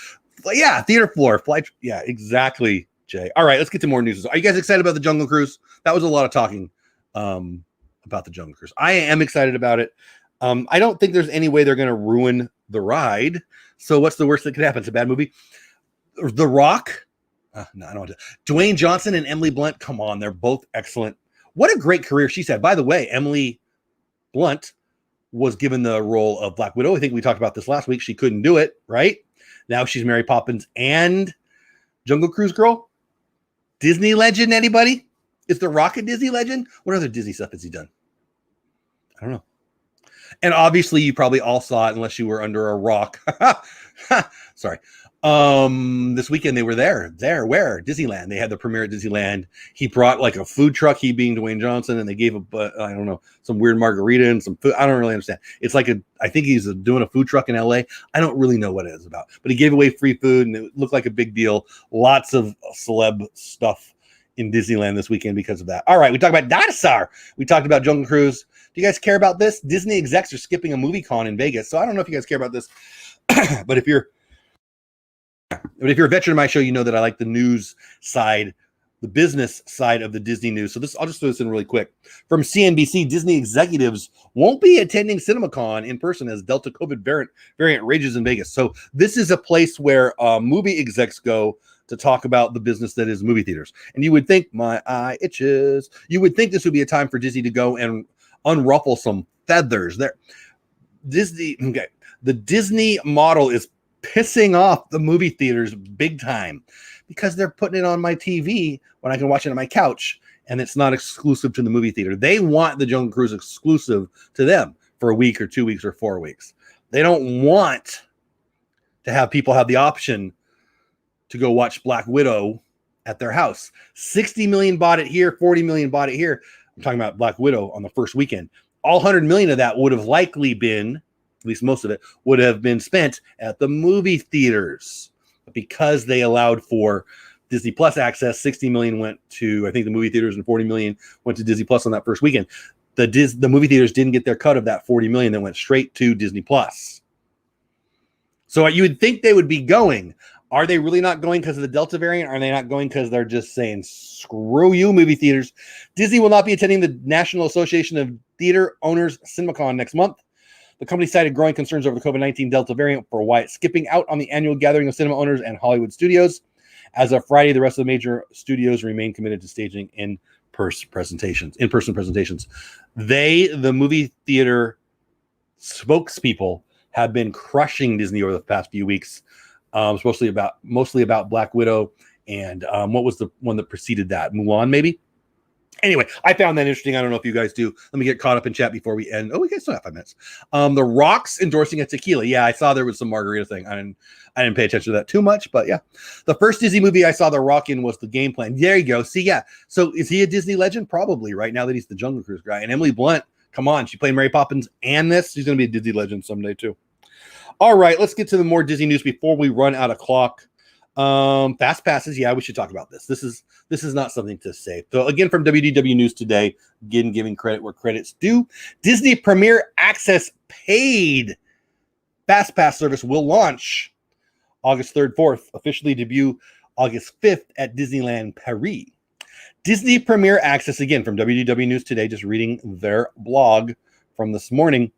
But yeah, theater floor, flight. Yeah, exactly, Jay. All right, let's get to more news. Are you guys excited about the Jungle Cruise? That was a lot of talking about the Jungle Cruise. I am excited about it. I don't think there's any way they're going to ruin the ride. So what's the worst that could happen? It's a bad movie. The Rock. No, I don't want to. Dwayne Johnson and Emily Blunt. Come on, they're both excellent. What a great career she's had. By the way, Emily Blunt was given the role of Black Widow. I think we talked about this last week. She couldn't do it, right? Now she's Mary Poppins and Jungle Cruise girl. Disney legend, anybody? Is The Rock a Disney legend? What other Disney stuff has he done? I don't know. And obviously, you probably all saw it unless you were under a rock. Sorry. This weekend they were there. Where? Disneyland. They had the premiere at Disneyland. He brought like a food truck, he being Dwayne Johnson, and they gave I don't know, some weird margarita and some food. I don't really understand. It's like I think he's doing a food truck in LA. I don't really know what it is about, but he gave away free food and it looked like a big deal. Lots of celeb stuff in Disneyland this weekend because of that. All right, we talked about Dinosaur. We talked about Jungle Cruise. Do you guys care about this? Disney execs are skipping a movie con in Vegas. So I don't know if you guys care about this, but if you're a veteran of my show, you know that I like the news side, the business side of the Disney news. So I'll just throw this in really quick. From CNBC, Disney executives won't be attending CinemaCon in person as Delta COVID variant rages in Vegas. So this is a place where movie execs go to talk about the business that is movie theaters. And you would think, my eye itches, you would think this would be a time for Disney to go and unruffle some feathers there. The Disney model is pissing off the movie theaters big time because they're putting it on my TV when I can watch it on my couch and it's not exclusive to the movie theater. They want the Jungle Cruise exclusive to them for a week or 2 weeks or 4 weeks. They don't want to have people have the option to go watch Black Widow at their house. 60 million bought it here, 40 million bought it here. I'm talking about Black Widow on the first weekend. All 100 million of that would have likely been, at least most of it, would have been spent at the movie theaters. But because they allowed for Disney Plus access, 60 million went to, I think, the movie theaters and 40 million went to Disney Plus on that first weekend. The movie theaters didn't get their cut of that 40 million that went straight to Disney Plus. So you would think they would be going. Are they really not going because of the Delta variant? Are they not going because they're just saying, screw you, movie theaters? Disney will not be attending the National Association of Theater Owners CinemaCon next month. The company cited growing concerns over the COVID-19 Delta variant for why it's skipping out on the annual gathering of cinema owners and Hollywood studios. As of Friday, the rest of the major studios remain committed to staging in-person presentations. The movie theater spokespeople, have been crushing Disney over the past few weeks. Mostly about Black Widow and what was the one that preceded that? Mulan, maybe? Anyway, I found that interesting. I don't know if you guys do. Let me get caught up in chat before we end. Oh, we guys still have 5 minutes. The Rock's endorsing a tequila. Yeah, I saw there was some margarita thing. I didn't pay attention to that too much, but yeah. The first Disney movie I saw The Rock in was The Game Plan. There you go. See, yeah. So is he a Disney legend? Probably, right now that he's the Jungle Cruise guy. And Emily Blunt, come on, she played Mary Poppins and this. She's going to be a Disney legend someday too. All right, let's get to the more Disney news before we run out of clock. Fast passes. Yeah, we should talk about this. This is not something to say. So again, from WDW News today, again, giving credit where credit's due. Disney Premier Access paid Fast Pass service will launch August 3rd, 4th, officially debut August 5th at Disneyland Paris. Disney Premier Access, again, from WDW News today, just reading their blog from this morning,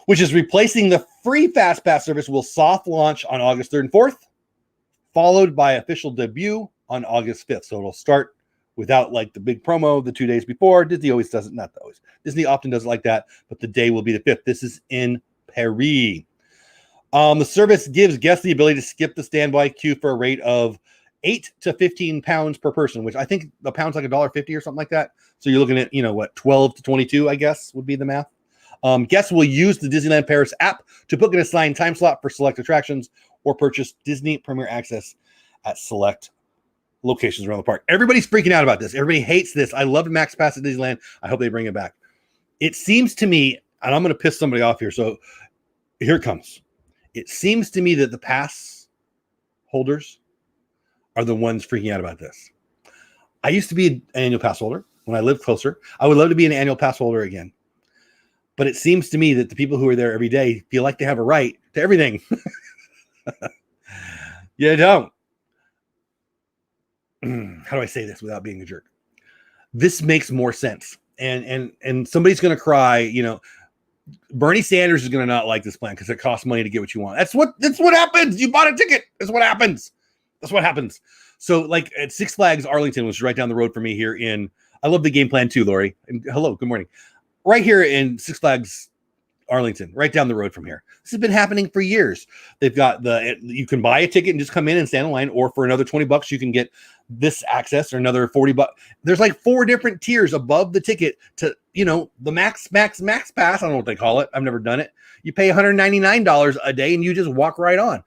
which is replacing the free Fast Pass service, will soft launch on August 3rd and 4th, followed by official debut on August 5th. So it'll start without like the big promo the 2 days before. Disney always does it, not always. Disney often does it like that, but the day will be the 5th. This is in Paris. The service gives guests the ability to skip the standby queue for a rate of £8 to £15 per person, which I think the pound's like $1.50 or something like that. So you're looking at, 12 to 22, I guess would be the math. Guests will use the Disneyland Paris app to book an assigned time slot for select attractions or purchase Disney Premier Access at select locations around the park. Everybody's freaking out about this. Everybody hates this. I loved Max Pass at Disneyland. I hope they bring it back. It seems to me, and I'm going to piss somebody off here, so here it comes. It seems to me that the pass holders are the ones freaking out about this. I used to be an annual pass holder when I lived closer. I would love to be an annual pass holder again. But it seems to me that the people who are there every day feel like they have a right to everything. You don't. How do I say this without being a jerk? This makes more sense. And somebody's going to cry, Bernie Sanders is going to not like this plan because it costs money to get what you want. That's what happens. You bought a ticket. That's what happens. That's what happens. So like at Six Flags Arlington, which is right down the road for me here I love the game plan too, Lori. And hello, good morning. Right here in Six Flags Arlington, right down the road from here. This has been happening for years. They've got you can buy a ticket and just come in and stand in line, or for another $20, you can get this access, or another $40. There's like 4 different tiers above the ticket to, the max pass. I don't know what they call it. I've never done it. You pay $199 a day and you just walk right on.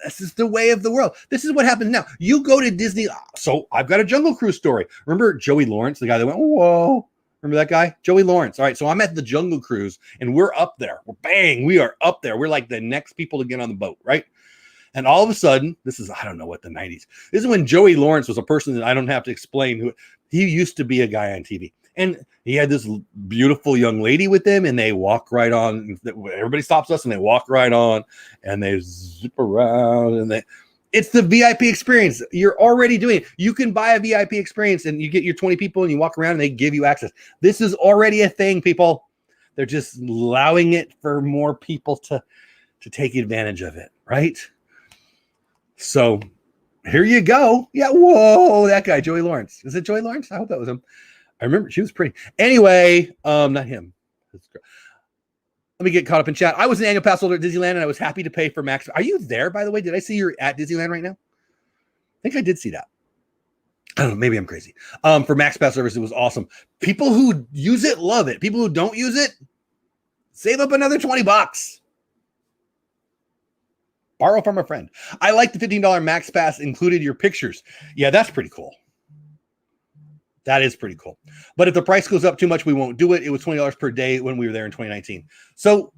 This is the way of the world. This is what happens now. You go to Disney. So I've got a Jungle Cruise story. Remember Joey Lawrence, the guy that went, whoa. Remember that guy? Joey Lawrence. All right. So I'm at the Jungle Cruise and we're up there. We are up there. We're like the next people to get on the boat, right? And all of a sudden, I don't know what the 90s. This is when Joey Lawrence was a person that I don't have to explain who he used to be, a guy on TV. And he had this beautiful young lady with him, and they walk right on. Everybody stops us and they walk right on and they zip around and it's the VIP experience. You're already doing it. You can buy a VIP experience and you get your 20 people and you walk around and they give you access. This is already a thing, people. They're just allowing it for more people to take advantage of it, right? So here you go. Yeah, whoa, that guy, Joey Lawrence. Is it Joey Lawrence? I hope that was him. I remember she was pretty. Anyway, not him. Let me get caught up in chat. I was an annual pass holder at Disneyland, and I was happy to pay for Max. Are you there, by the way? Did I see you're at Disneyland right now? I think I did see that. I don't know. Maybe I'm crazy. For Max Pass service, it was awesome. People who use it love it. People who don't use it, save up another $20. Borrow from a friend. I like the $15 Max Pass included your pictures. Yeah, that's pretty cool. That is pretty cool. But if the price goes up too much, we won't do it. It was $20 per day when we were there in 2019. So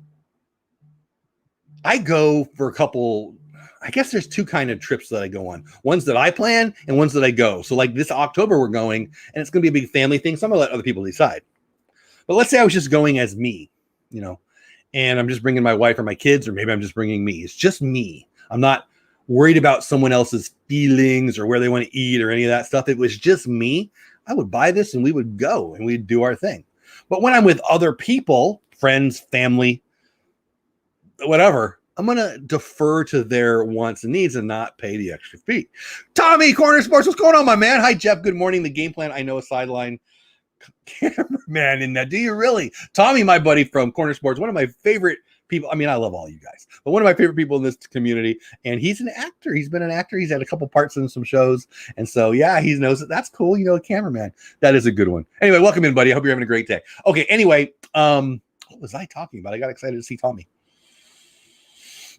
I go for a couple. I guess there's 2 kind of trips that I go on. Ones that I plan and ones that I go. So like this October we're going, and it's going to be a big family thing. So I'm going to let other people decide. But let's say I was just going as me, and I'm just bringing my wife or my kids, or maybe I'm just bringing me. It's just me. I'm not worried about someone else's feelings or where they want to eat or any of that stuff. It was just me. I would buy this and we would go and we'd do our thing. But when I'm with other people, friends, family, whatever, I'm going to defer to their wants and needs and not pay the extra fee. Tommy, Corner Sports, what's going on, my man? Hi, Jeff. Good morning. The game plan, I know, a sideline cameraman in that. Do you really? Tommy, my buddy from Corner Sports, one of my favorite people. I mean, I love all you guys, but one of my favorite people in this community, and he's an actor. He's been an actor. He's had a couple parts in some shows. And so, yeah, he knows that. That's cool. A cameraman. That is a good one. Anyway, welcome in, buddy. I hope you're having a great day. Okay. Anyway, what was I talking about? I got excited to see Tommy.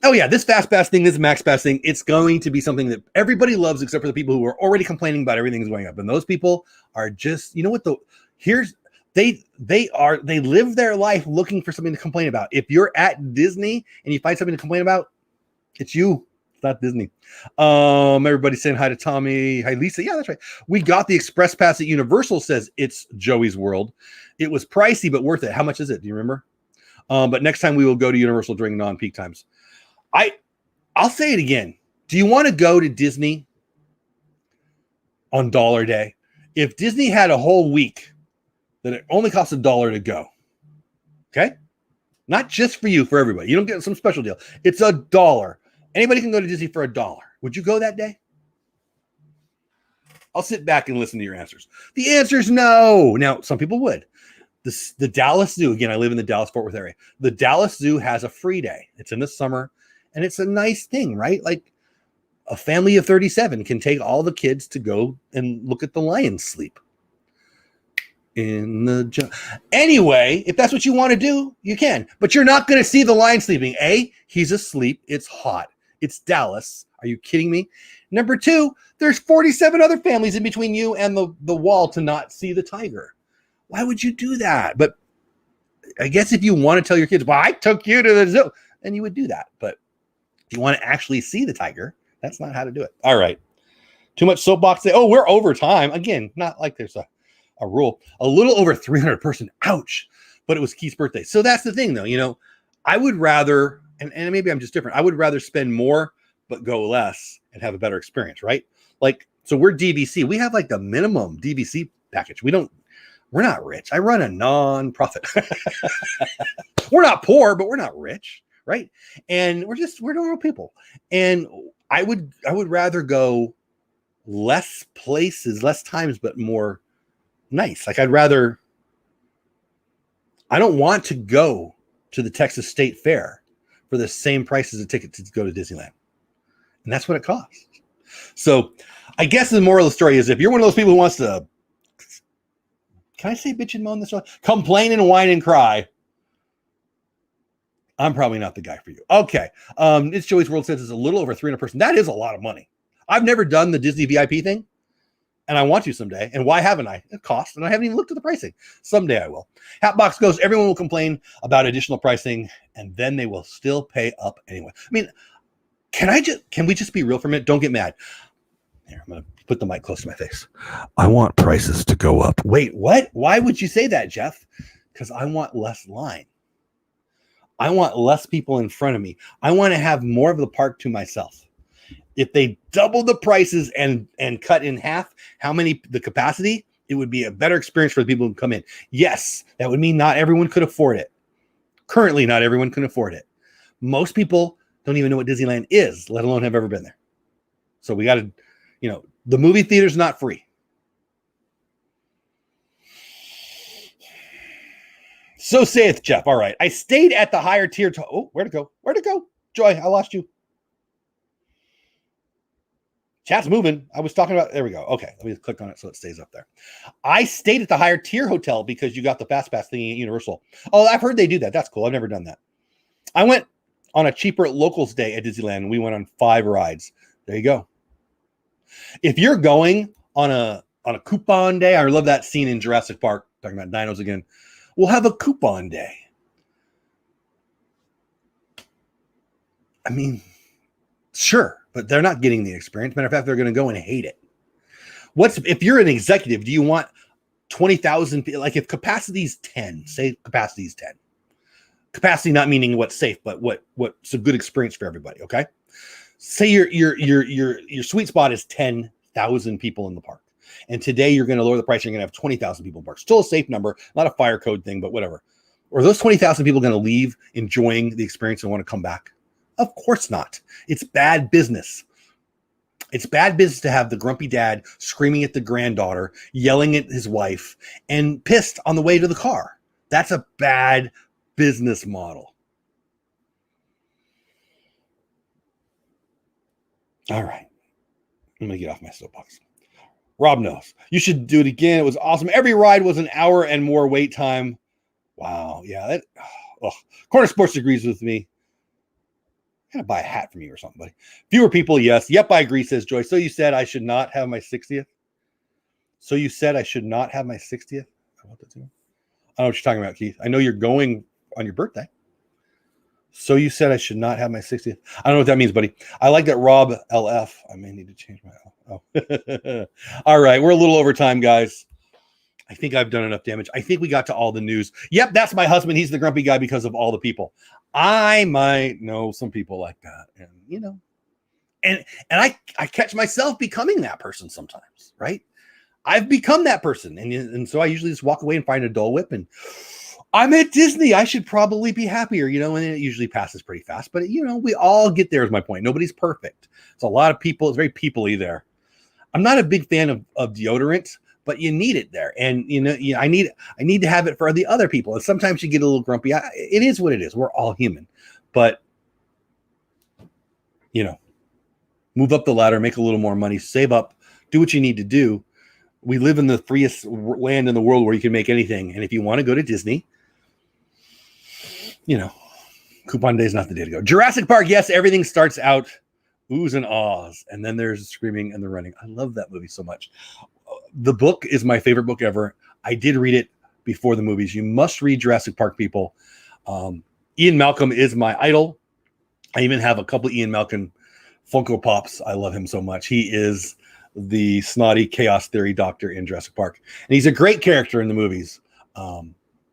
Oh yeah, this Fast Pass thing, this Max Pass thing, it's going to be something that everybody loves except for the people who are already complaining about everything's going up. And those people are just, they live their life looking for something to complain about. If you're at Disney and you find something to complain about, it's you. It's not Disney. Everybody's saying hi to Tommy. Hi, Lisa. Yeah, that's right. We got the Express Pass at Universal, says it's Joey's World. It was pricey, but worth it. How much is it? Do you remember? But next time we will go to Universal during non-peak times. I'll say it again. Do you want to go to Disney on Dollar Day? If Disney had a whole week that it only costs $1 to go, okay? Not just for you, for everybody. You don't get some special deal. It's $1. Anybody can go to Disney for $1. Would you go that day? I'll sit back and listen to your answers. The answer is no. Now, some people would. The Dallas Zoo, again, I live in the Dallas-Fort Worth area. The Dallas Zoo has a free day. It's in the summer. And it's a nice thing, right? Like a family of 37 can take all the kids to go and look at the lions sleep. Anyway, if that's what you want to do, you can. But you're not going to see the lion sleeping. A, he's asleep. It's hot. It's Dallas. Are you kidding me? Number 2, there's 47 other families in between you and the wall to not see the tiger. Why would you do that? But I guess if you want to tell your kids, well, I took you to the zoo, then you would do that. But if you want to actually see the tiger, that's not how to do it. All right. Too much soapbox today. Oh, we're over time. Again, not like there's a rule. A little over 300 person. Ouch. But it was Keith's birthday. So that's the thing, though. I would rather, and maybe I'm just different. I would rather spend more, but go less and have a better experience, right? Like, so we're DVC. We have like the minimum DVC package. We don't, We're not rich. I run a non-profit. We're not poor, but we're not rich, right? And we're normal people. And I would rather go less places, less times, but more nice. Like I don't want to go to the Texas State Fair for the same price as a ticket to go to Disneyland. And that's what it costs. So I guess the moral of the story is if you're one of those people who wants to, can I say bitch and moan this one? Complain and whine and cry. I'm probably not the guy for you. Okay. It's Joey's World says it's a little over $300 per person. That is a lot of money. I've never done the Disney VIP thing, and I want to someday. And why haven't I? It costs, and I haven't even looked at the pricing. Someday I will. Hatbox goes, everyone will complain about additional pricing, and then they will still pay up anyway. I mean, can we just be real for a minute? Don't get mad. Here, I'm going to put the mic close to my face. I want prices to go up. Wait, what? Why would you say that, Jeff? Because I want less line. I want less people in front of me. I want to have more of the park to myself. If they double the prices and cut in half the capacity, it would be a better experience for the people who come in. Yes, that would mean not everyone could afford it. Currently, not everyone can afford it. Most people don't even know what Disneyland is, let alone have ever been there. So we got to, the movie theater's not free. So saith Jeff. All right. I stayed at the higher tier. Where'd it go? Where'd it go? Joy, I lost you. Chat's moving. I was talking about, there we go. Okay. Let me click on it so it stays up there. I stayed at the higher tier hotel because you got the fast pass thingy at Universal. Oh, I've heard they do that. That's cool. I've never done that. I went on a cheaper locals day at Disneyland and we went on 5 rides. There you go. If you're going on a coupon day, I love that scene in Jurassic Park, talking about dinos again. We'll have a coupon day. I mean, sure, but they're not getting the experience. Matter of fact, they're going to go and hate it. If you're an executive, do you want 20,000 people? Like if capacity is 10, say capacity is 10. Capacity not meaning what's safe, but what's a good experience for everybody. Okay. Say your sweet spot is 10,000 people in the park. And today you're going to lower the price. You're going to have 20,000 people in the park. Still a safe number, not a fire code thing, but whatever. Or those 20,000 people going to leave enjoying the experience and want to come back? Of course not. It's bad business. It's bad business to have the grumpy dad screaming at the granddaughter, yelling at his wife, and pissed on the way to the car. That's a bad business model. All right. I'm going to get off my soapbox. Rob knows. You should do it again. It was awesome. Every ride was an hour and more wait time. Wow. Yeah. Corner Sports agrees with me. I'm going to buy a hat from you or something, buddy. Fewer people, yes. Yep, I agree, says Joy. So you said I should not have my 60th? So you said I should not have my 60th? I don't know what you're talking about, Keith. I know you're going on your birthday. So you said I should not have my 60th. I don't know what that means, buddy. I like that Rob LF. I may need to change my Oh. All right. We're a little over time, guys. I think I've done enough damage. I think we got to all the news. Yep, that's my husband. He's the grumpy guy because of all the people. I might know some people like that. And, and I catch myself becoming that person sometimes, right? I've become that person. And so I usually just walk away and find a Dole Whip and I'm at Disney. I should probably be happier, and it usually passes pretty fast. But, we all get there is my point. Nobody's perfect. It's a lot of people. It's very people-y there. I'm not a big fan of deodorant, but you need it there. And, I need to have it for the other people. And sometimes you get a little grumpy. It is what it is. We're all human. But, move up the ladder, make a little more money, save up, do what you need to do. We live in the freest land in the world where you can make anything. And if you want to go to Disney, coupon day is not the day to go. Jurassic Park, yes, everything starts out oohs and ahs, and then there's screaming and the running. I love that movie so much. The book is my favorite book ever. I did read it before the movies. You must read Jurassic Park, people. Ian Malcolm is my idol. I even have a couple of Ian Malcolm Funko Pops. I love him so much. He is the snotty chaos theory doctor in Jurassic Park, and he's a great character in the movies.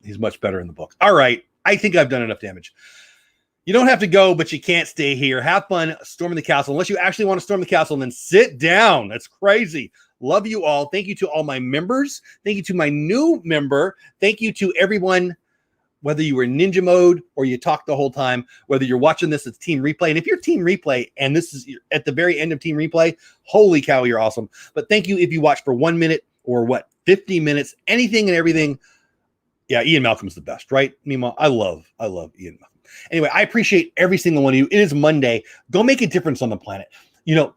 He's much better in the book. All right. I think I've done enough damage. You don't have to go, but you can't stay here. Have fun storming the castle. Unless you actually want to storm the castle, and then sit down. That's crazy. Love you all. Thank you to all my members. Thank you to my new member. Thank you to everyone, whether you were in ninja mode or you talked the whole time, whether you're watching this as team replay. And if you're team replay and this is at the very end of team replay, holy cow, you're awesome. But thank you if you watch for 1 minute or 50 minutes, anything and everything. Yeah, Ian Malcolm's the best, right? Mima, I love Ian Malcolm. Anyway, I appreciate every single one of you. It is Monday. Go make a difference on the planet. You know,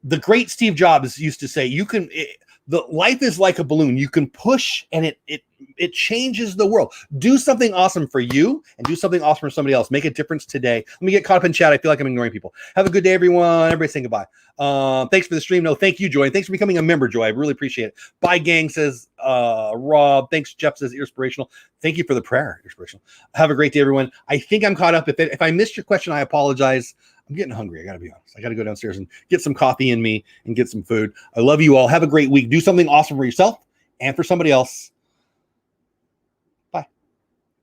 the great Steve Jobs used to say, the life is like a balloon. You can push and it changes the world. Do something awesome for you and do something awesome for somebody else. Make a difference today. Let me get caught up in chat. I feel like I'm ignoring people. Have a good day, everyone. Everybody saying goodbye. Thanks for the stream. No, thank you, Joy. And thanks for becoming a member, Joy. I really appreciate it. Bye, gang, says Rob. Thanks, Jeff says inspirational. Thank you for the prayer. Inspirational. Have a great day, everyone. I think I'm caught up. If I missed your question, I apologize. I'm getting hungry. I got to be honest. I got to go downstairs and get some coffee in me and get some food. I love you all. Have a great week. Do something awesome for yourself and for somebody else. Bye.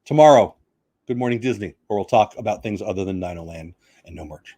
Tomorrow, Good Morning Disney, where we'll talk about things other than Dino Land and no merch.